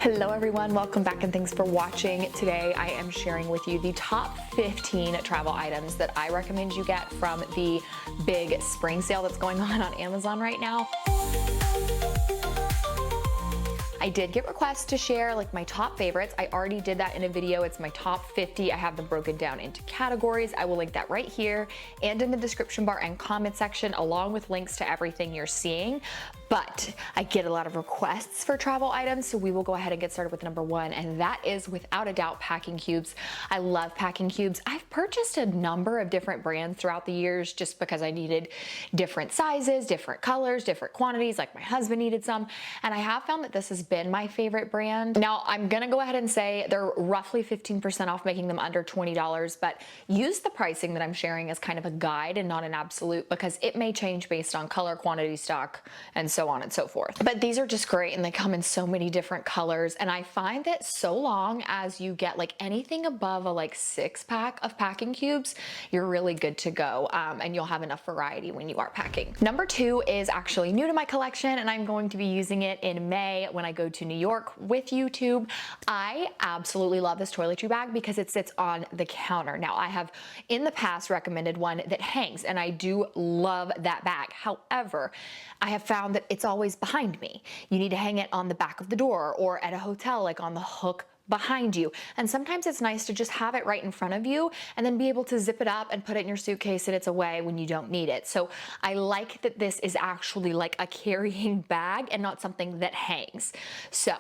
Hello everyone, welcome back and thanks for watching. Today I am sharing with you the top 15 travel items that I recommend you get from the big spring sale that's going on Amazon right now. I did get requests to share like my top favorites. I already did that in a video. It's my top 50. I have them broken down into categories. I will link that right here and in the description bar and comment section, along with links to everything you're seeing. But I get a lot of requests for travel items, so we will go ahead and get started with number one, and that is without a doubt packing cubes. I love packing cubes. I've purchased a number of different brands throughout the years just because I needed different sizes, different colors, different quantities, like my husband needed some, and I have found that this has been my favorite brand. Now, I'm gonna go ahead and say they're roughly 15% off, making them under $20, but use the pricing that I'm sharing as kind of a guide and not an absolute, because it may change based on color, quantity, stock, and so on and so forth. But these are just great and they come in so many different colors, and I find that so long as you get like anything above a like 6-pack of packing cubes, you're really good to go, and you'll have enough variety when you are packing. Number two is actually new to my collection, and I'm going to be using it in May when I go to New York with YouTube. I absolutely love this toiletry bag because it sits on the counter. Now, I have in the past recommended one that hangs, and I do love that bag. However, I have found that it's always behind me. You need to hang it on the back of the door or at a hotel, like on the hook behind you. And sometimes it's nice to just have it right in front of you and then be able to zip it up and put it in your suitcase and it's away when you don't need it. So I like that this is actually like a carrying bag and not something that hangs. So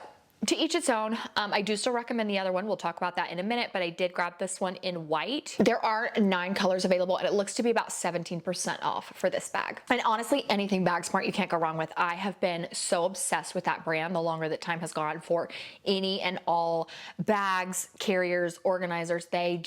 to each its own. I do still recommend the other one. We'll talk about that in a minute, but I did grab this one in white. There are 9 colors available, and it looks to be about 17% off for this bag. And honestly, anything Bag Smart you can't go wrong with. I have been so obsessed with that brand the longer that time has gone for any and all bags, carriers, organizers. They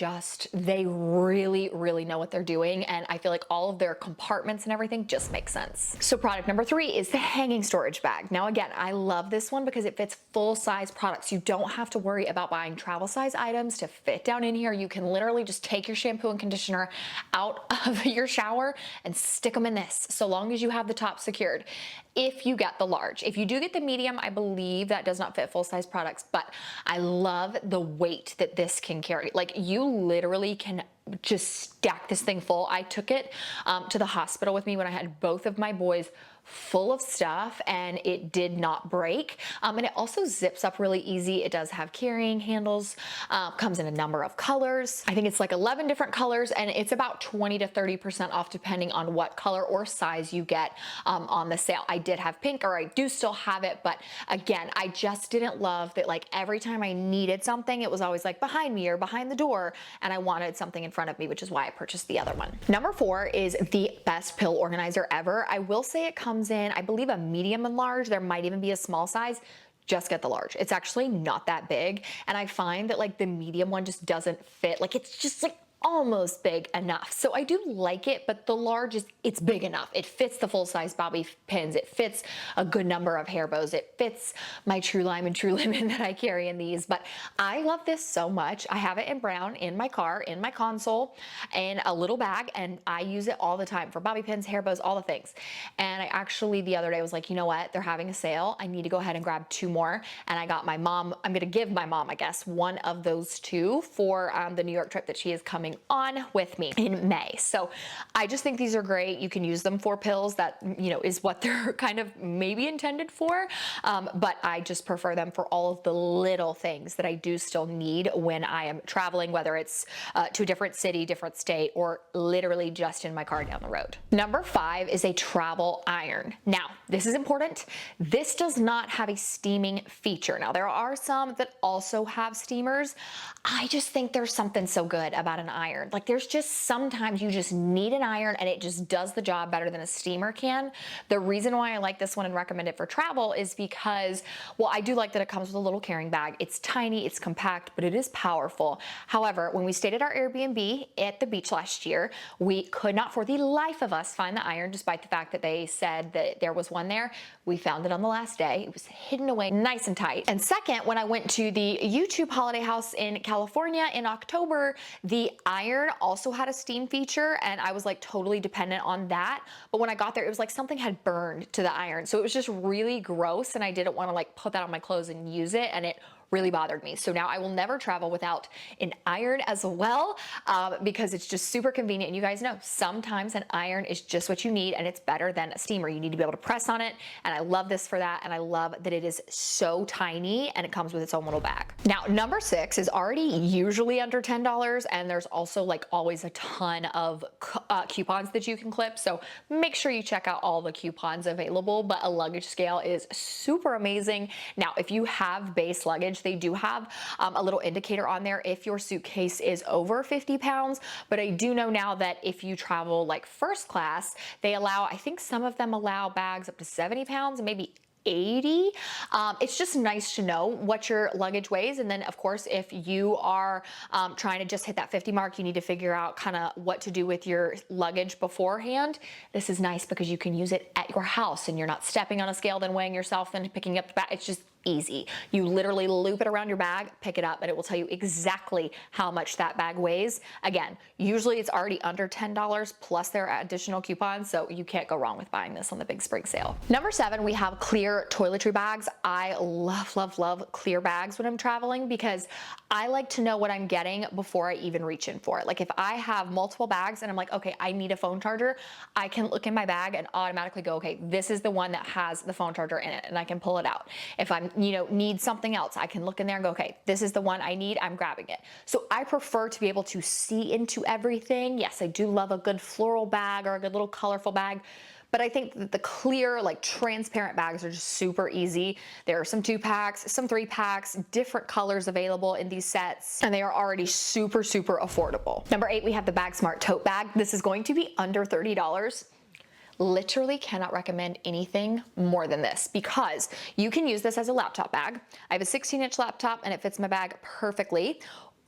really, really know what they're doing, and I feel like all of their compartments and everything just make sense. So product number 3 is the hanging storage bag. Now again, I love this one because it fits full size products. You don't have to worry about buying travel size items to fit down in here. You can literally just take your shampoo and conditioner out of your shower and stick them in this, so long as you have the top secured. If you get the large. If you do get the medium, I believe that does not fit full size products, but I love the weight that this can carry. Like, you literally can just stack this thing full. I took it to the hospital with me when I had both of my boys full of stuff, and it did not break. And it also zips up really easy. It does have carrying handles, comes in a number of colors. I think it's like 11 different colors, and it's about 20 to 30% off depending on what color or size you get on the sale. I did have pink, or I do still have it, but again, I just didn't love that like every time I needed something, it was always like behind me or behind the door, and I wanted something in front of me, which is why I purchased the other one. Number 4 is the best pill organizer ever. I will say it comes in, I believe, a medium and large. There might even be a small size. Just get the large. It's actually not that big, and I find that like the medium one just doesn't fit. Like, it's just like almost big enough. So I do like it, but the large it's big enough. It fits the full size bobby pins. It fits a good number of hair bows. It fits my True Lime and True Lemon that I carry in these, but I love this so much. I have it in brown in my car, in my console, in a little bag, and I use it all the time for bobby pins, hair bows, all the things. And I actually the other day was like, you know what? They're having a sale. I need to go ahead and grab 2 more. And I got my mom, I'm gonna give my mom, I guess, one of those 2 for the New York trip that she is coming on with me in May. So I just think these are great. You can use them for pills. That, you know, is what they're kind of maybe intended for. But I just prefer them for all of the little things that I do still need when I am traveling, whether it's to a different city, different state, or literally just in my car down the road. Number 5 is a travel iron. Now, this is important. This does not have a steaming feature. Now, there are some that also have steamers. I just think there's something so good about an iron. Like, there's just sometimes you just need an iron and it just does the job better than a steamer can. The reason why I like this one and recommend it for travel is because, well, I do like that it comes with a little carrying bag. It's tiny, it's compact, but it is powerful. However, when we stayed at our Airbnb at the beach last year, we could not for the life of us find the iron, despite the fact that they said that there was one there. We found it on the last day. It was hidden away nice and tight. And second, when I went to the YouTube holiday house in California in October, the iron also had a steam feature, and I was like totally dependent on that. But when I got there, it was like something had burned to the iron. So it was just really gross, and I didn't want to like put that on my clothes and use it, and it really bothered me. So now I will never travel without an iron as well, because it's just super convenient. And you guys know sometimes an iron is just what you need, and it's better than a steamer. You need to be able to press on it, and I love this for that. And I love that it is so tiny and it comes with its own little bag. Now, number 6 is already usually under $10, and there's also like always a ton of coupons that you can clip. So make sure you check out all the coupons available, but a luggage scale is super amazing. Now, if you have base luggage, they do have a little indicator on there if your suitcase is over 50 pounds. But I do know now that if you travel like first class, they allow, I think some of them allow bags up to 70 pounds, maybe 80. It's just nice to know what your luggage weighs. And then of course, if you are trying to just hit that 50 mark, you need to figure out kind of what to do with your luggage beforehand. This is nice because you can use it at your house and you're not stepping on a scale, then weighing yourself and picking up the bag. It's just easy. You literally loop it around your bag, pick it up, and it will tell you exactly how much that bag weighs. Again, usually it's already under $10 plus there are additional coupons, so you can't go wrong with buying this on the big spring sale. Number 7, we have clear toiletry bags. I love, love, love clear bags when I'm traveling because I like to know what I'm getting before I even reach in for it. Like if I have multiple bags and I'm like, okay, I need a phone charger, I can look in my bag and automatically go, okay, this is the one that has the phone charger in it, and I can pull it out. If I'm need something else, I can look in there and go, okay, this is the one I need, I'm grabbing it. So I prefer to be able to see into everything. Yes, I do love a good floral bag or a good little colorful bag, but I think that the clear, like transparent bags are just super easy. There are some 2-packs, some 3-packs, different colors available in these sets, and they are already super, super affordable. Number 8, we have the Bag Smart tote bag. This is going to be under $30. Literally cannot recommend anything more than this because you can use this as a laptop bag. I have a 16-inch laptop and it fits my bag perfectly.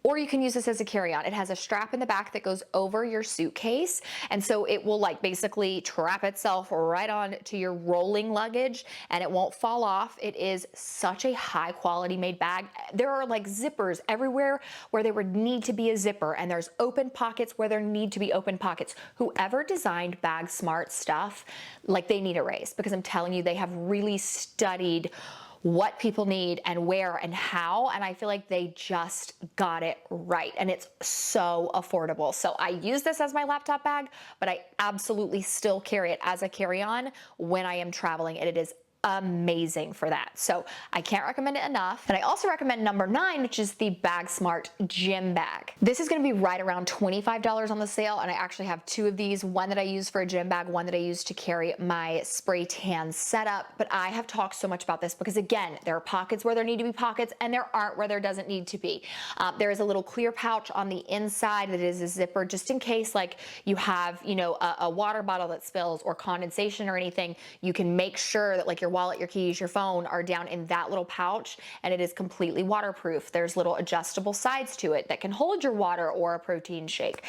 Or you can use this as a carry-on. It has a strap in the back that goes over your suitcase, and so it will like basically trap itself right on to your rolling luggage and it won't fall off. It is such a high quality made bag. There are like zippers everywhere where there would need to be a zipper, and there's open pockets where there need to be open pockets. Whoever designed Bag Smart stuff, like they need a raise, because I'm telling you, they have really studied what people need and where and how, and I feel like they just got it right, and it's so affordable. So I use this as my laptop bag, but I absolutely still carry it as a carry-on when I am traveling, and it is amazing for that. So I can't recommend it enough. And I also recommend number 9, which is the Bag Smart gym bag. This is gonna be right around $25 on the sale, and I actually have 2 of these, one that I use for a gym bag, one that I use to carry my spray tan setup. But I have talked so much about this because again, there are pockets where there need to be pockets and there aren't where there doesn't need to be. There is a little clear pouch on the inside that is a zipper just in case like you have, a water bottle that spills or condensation or anything. You can make sure that like your wallet, your keys, your phone are down in that little pouch, and it is completely waterproof. There's little adjustable sides to it that can hold your water or a protein shake.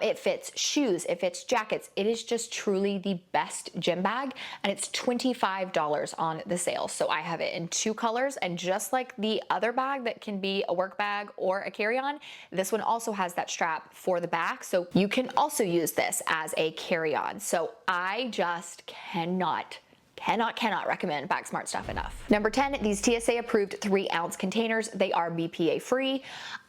It fits shoes, it fits jackets. It is just truly the best gym bag, and it's $25 on the sale. So I have it in 2 colors, and just like the other bag that can be a work bag or a carry-on, this one also has that strap for the back, so you can also use this as a carry-on. So I just cannot recommend Bag Smart stuff enough. Number 10, these TSA approved 3-ounce containers. They are BPA free.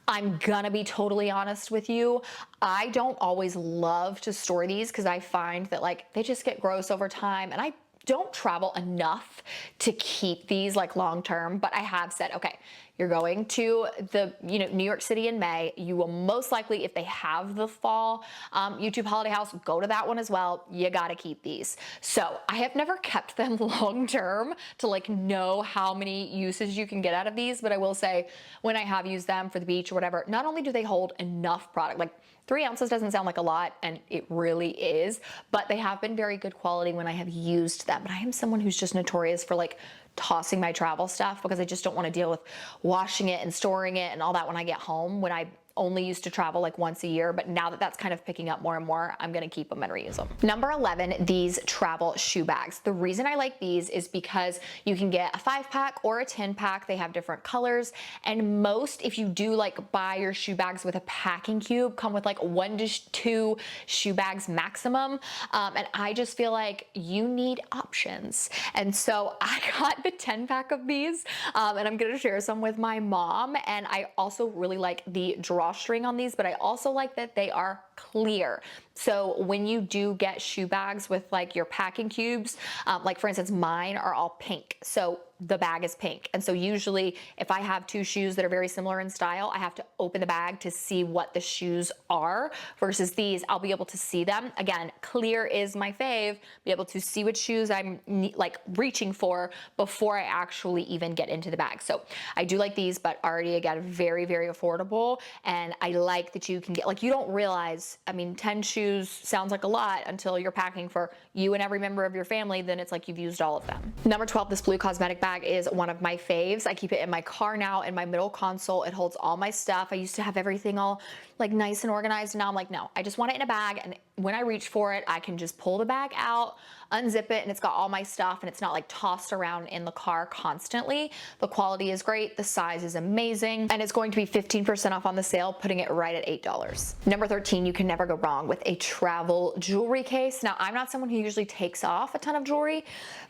I'm gonna be totally honest with you. I don't always love to store these because I find that like they just get gross over time, and I don't travel enough to keep these like long term, but I have said, okay, you're going to the New York City in May. You will most likely, if they have the fall YouTube holiday house, go to that one as well. You gotta keep these. So I have never kept them long term to like know how many uses you can get out of these, but I will say when I have used them for the beach or whatever, not only do they hold enough product, like 3 ounces doesn't sound like a lot, and it really is, but they have been very good quality when I have used them. But I am someone who's just notorious for like tossing my travel stuff because I just don't want to deal with washing it and storing it and all that when I get home. When I only used to travel like once a year, but now that that's kind of picking up more and more, I'm gonna keep them and reuse them. Number 11, these travel shoe bags. The reason I like these is because you can get a 5-pack or a 10-pack. They have different colors, and most, if you do like buy your shoe bags with a packing cube, come with like 1 to 2 shoe bags maximum. And I just feel like you need options. And so I got the 10-pack of these, and I'm gonna share some with my mom. And I also really like the drawstring on these, but I also like that they are clear. So when you do get shoe bags with like your packing cubes, like for instance, mine are all pink. So the bag is pink. And so usually if I have 2 shoes that are very similar in style, I have to open the bag to see what the shoes are, versus these, I'll be able to see them. Again, clear is my fave, be able to see what shoes I'm like reaching for before I actually even get into the bag. So I do like these, but already again, very, very affordable. And I like that you can get, like, you don't realize, I mean, 10 shoes sounds like a lot until you're packing for you and every member of your family, then it's like you've used all of them. Number 12, this blue cosmetic bag is one of my faves. I keep it in my car now, in my middle console. It holds all my stuff. I used to have everything all like nice and organized, and now I'm like, no, I just want it in a bag, and when I reach for it, I can just pull the bag out, unzip it, and it's got all my stuff, and it's not like tossed around in the car constantly. The quality is great, the size is amazing, and it's going to be 15% off on the sale, putting it right at $8. Number 13, you can never go wrong with a travel jewelry case. Now, I'm not someone who usually takes off a ton of jewelry,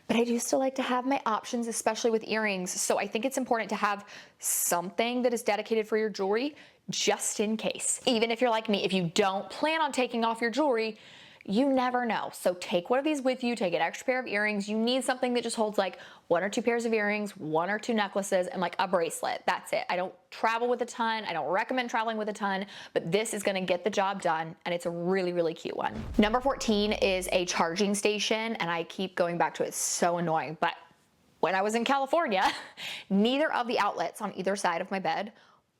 but I do still like to have my options, especially with earrings. So I think it's important to have something that is dedicated for your jewelry, just in case. Even if you're like me, if you don't plan on taking off your jewelry, you never know. So take one of these with you, take an extra pair of earrings. You need something that just holds like 1 or 2 pairs of earrings, 1 or 2 necklaces, and like a bracelet. That's it. I don't travel with a ton. I don't recommend traveling with a ton, but this is gonna get the job done, and it's a really, really cute one. Number 14 is a charging station, and I keep going back to it. It's so annoying, but when I was in California, neither of the outlets on either side of my bed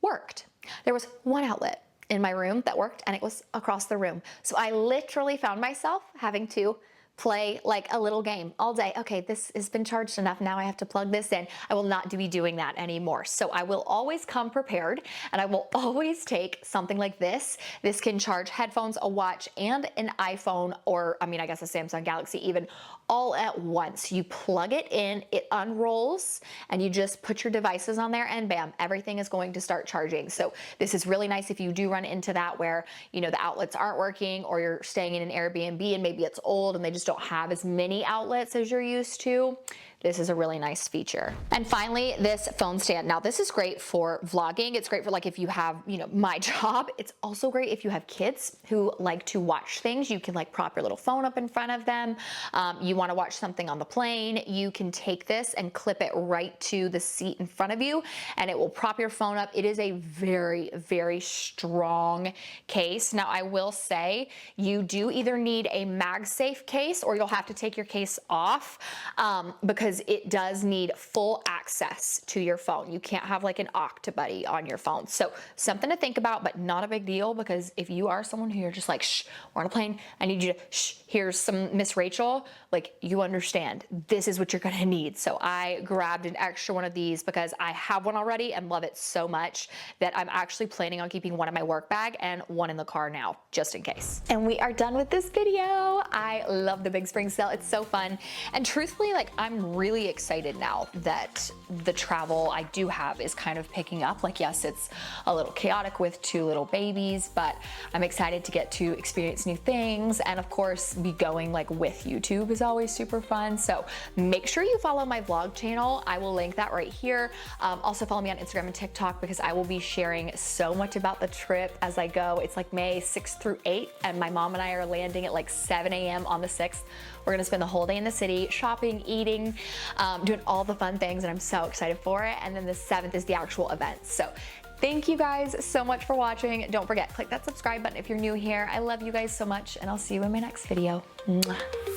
worked. There was one outlet in my room that worked, and it was across the room. So I literally found myself having to play like a little game all day. Okay, this has been charged enough. Now I have to plug this in. I will not be doing that anymore. So I will always come prepared, and I will always take something like this. This can charge headphones, a watch, and an iPhone, or I mean, I guess a Samsung Galaxy even, all at once. You plug it in, it unrolls, and you just put your devices on there, and bam, everything is going to start charging. So this is really nice if you do run into that where, you know, the outlets aren't working, or you're staying in an Airbnb and maybe it's old and they just don't have as many outlets as you're used to. This is a really nice feature. And finally, this phone stand. Now this is great for vlogging. It's great for like if you have, you know, my job. It's also great if you have kids who like to watch things. You can like prop your little phone up in front of them. You wanna watch something on the plane, you can take this and clip it right to the seat in front of you, and it will prop your phone up. It is a very, very strong case. Now I will say, you do either need a MagSafe case, or you'll have to take your case off, because it does need full access to your phone. You can't have like an Octobuddy on your phone. So something to think about, but not a big deal, because if you are someone who you're just like, shh, we're on a plane, I need you to, shh, here's some Miss Rachel, like you understand, this is what you're gonna need. So I grabbed an extra one of these because I have one already and love it so much that I'm actually planning on keeping one in my work bag and one in the car now, just in case. And we are done with this video. I love the big spring sale. It's so fun. And truthfully, like I'm really excited now that the travel I do have is kind of picking up. Like, yes, it's a little chaotic with 2 little babies, but I'm excited to get to experience new things. And of course, be going like with YouTube is always super fun. So make sure you follow my vlog channel. I will link that right here. Also follow me on Instagram and TikTok, because I will be sharing so much about the trip as I go. It's like May 6th through 8th, and my mom and I are landing at like 7 a.m. on the 6th. We're gonna spend the whole day in the city, shopping, eating, doing all the fun things, and I'm so excited for it. And then the 7th is the actual event. So thank you guys so much for watching. Don't forget, click that subscribe button if you're new here. I love you guys so much, and I'll see you in my next video. Mwah.